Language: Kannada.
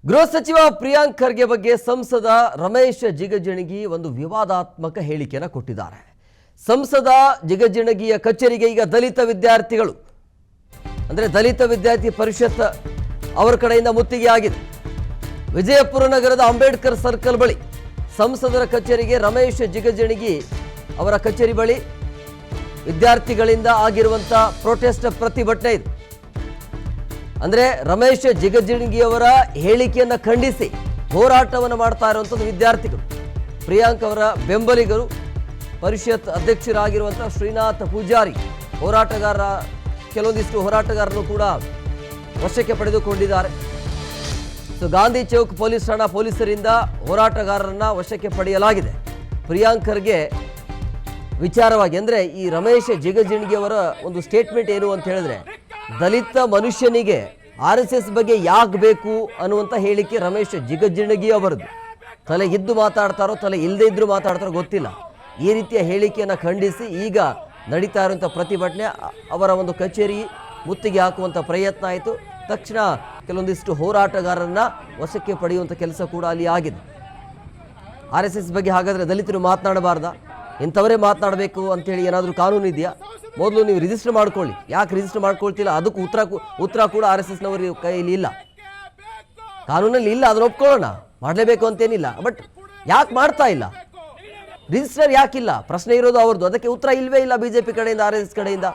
ಗೃಹ ಸಚಿವ ಪ್ರಿಯಾಂಕ್ ಖರ್ಗೆ ಬಗ್ಗೆ ಸಂಸದ ರಮೇಶ್ ಜಿಗಜಿಣಗಿ ಒಂದು ವಿವಾದಾತ್ಮಕ ಹೇಳಿಕೆಯನ್ನು ಕೊಟ್ಟಿದ್ದಾರೆ. ಸಂಸದ ಜಿಗಜಿಣಗಿಯ ಕಚೇರಿಗೆ ಈಗ ದಲಿತ ವಿದ್ಯಾರ್ಥಿಗಳು ಅಂದರೆ ದಲಿತ ವಿದ್ಯಾರ್ಥಿ ಪರಿಷತ್ ಅವರ ಕಡೆಯಿಂದ ಮುತ್ತಿಗೆ ಆಗಿದೆ. ವಿಜಯಪುರ ನಗರದ ಅಂಬೇಡ್ಕರ್ ಸರ್ಕಲ್ ಬಳಿ ಸಂಸದರ ಕಚೇರಿಗೆ ರಮೇಶ್ ಜಿಗಜಿಣಗಿ ಅವರ ಕಚೇರಿ ಬಳಿ ವಿದ್ಯಾರ್ಥಿಗಳಿಂದ ಆಗಿರುವಂಥ ಪ್ರೊಟೆಸ್ಟ್ ಪ್ರತಿಭಟನೆ ಇದೆ. ಅಂದರೆ ರಮೇಶ್ ಜಿಗಜಿಣಗಿ ಅವರ ಹೇಳಿಕೆಯನ್ನು ಖಂಡಿಸಿ ಹೋರಾಟವನ್ನು ಮಾಡ್ತಾ ಇರುವಂಥದ್ದು ವಿದ್ಯಾರ್ಥಿಗಳು. ಪ್ರಿಯಾಂಕ್ ಅವರ ಬೆಂಬಲಿಗರು ಪರಿಷತ್ ಅಧ್ಯಕ್ಷರಾಗಿರುವಂಥ ಶ್ರೀನಾಥ್ ಪೂಜಾರಿ ಕೆಲವೊಂದಿಷ್ಟು ಹೋರಾಟಗಾರರು ಕೂಡ ವಶಕ್ಕೆ ಪಡೆದುಕೊಂಡಿದ್ದಾರೆ. ಸೊ ಗಾಂಧಿ ಚೌಕ್ ಪೊಲೀಸ್ ಠಾಣಾ ಪೊಲೀಸರಿಂದ ಹೋರಾಟಗಾರರನ್ನ ವಶಕ್ಕೆ ಪಡೆಯಲಾಗಿದೆ. ಪ್ರಿಯಾಂಕ್ ಖರ್ಗೆ ವಿಚಾರವಾಗಿ ಅಂದರೆ ಈ ರಮೇಶ್ ಜಿಗಜಿಣಗಿ ಅವರ ಒಂದು ಸ್ಟೇಟ್ಮೆಂಟ್ ಏನು ಅಂತ ಹೇಳಿದ್ರೆ, ದಲಿತ ಮನುಷ್ಯನಿಗೆ RSS ಬಗ್ಗೆ ಯಾಕೆ ಬೇಕು ಅನ್ನುವಂಥ ಹೇಳಿಕೆ ರಮೇಶ್ ಜಿಗಜಿಣಗಿ ಅವರದ್ದು. ತಲೆ ಇದ್ದು ಮಾತಾಡ್ತಾರೋ ತಲೆ ಇಲ್ಲದೇ ಇದ್ರೂ ಮಾತಾಡ್ತಾರೋ ಗೊತ್ತಿಲ್ಲ. ಈ ರೀತಿಯ ಹೇಳಿಕೆಯನ್ನು ಖಂಡಿಸಿ ಈಗ ನಡೀತಾ ಇರುವಂಥ ಪ್ರತಿಭಟನೆ ಅವರ ಒಂದು ಕಚೇರಿ ಮುತ್ತಿಗೆ ಹಾಕುವಂಥ ಪ್ರಯತ್ನ ಆಯಿತು. ತಕ್ಷಣ ಕೆಲವೊಂದಿಷ್ಟು ಹೋರಾಟಗಾರರನ್ನ ವಶಕ್ಕೆ ಪಡೆಯುವಂಥ ಕೆಲಸ ಕೂಡ ಅಲ್ಲಿ ಆಗಿದೆ. RSS ಬಗ್ಗೆ ಹಾಗಾದರೆ ದಲಿತರು ಮಾತನಾಡಬಾರ್ದಾ, ಇಂಥವರೇ ಮಾತನಾಡಬೇಕು ಅಂತೇಳಿ ಏನಾದರೂ ಕಾನೂನು ಇದೆಯಾ? ಮೊದಲು ನೀವು ರಿಜಿಸ್ಟರ್ ಮಾಡ್ಕೊಳ್ಳಿ. ಯಾಕೆ ರಿಜಿಸ್ಟರ್ ಮಾಡ್ಕೊಳ್ತಿಲ್ಲ ಅದಕ್ಕೆ ಉತ್ತರ ಕೂಡ RSSನವರ ಕೈಯಲ್ಲಿ ಇಲ್ಲ, ಕಾನೂನಲ್ಲಿ ಇಲ್ಲ. ಅದನ್ನು ಒಪ್ಕೊಳ್ಳೋಣ, ಮಾಡಲೇಬೇಕು ಅಂತೇನಿಲ್ಲ. ಬಟ್ ಯಾಕೆ ಮಾಡ್ತಾ ಇಲ್ಲ, ರಿಜಿಸ್ಟರ್ ಯಾಕಿಲ್ಲ? ಪ್ರಶ್ನೆ ಇರೋದು ಅವ್ರದ್ದು, ಅದಕ್ಕೆ ಉತ್ತರ ಇಲ್ವೇ ಇಲ್ಲ ಬಿಜೆಪಿ ಕಡೆಯಿಂದ, RSS ಕಡೆಯಿಂದ.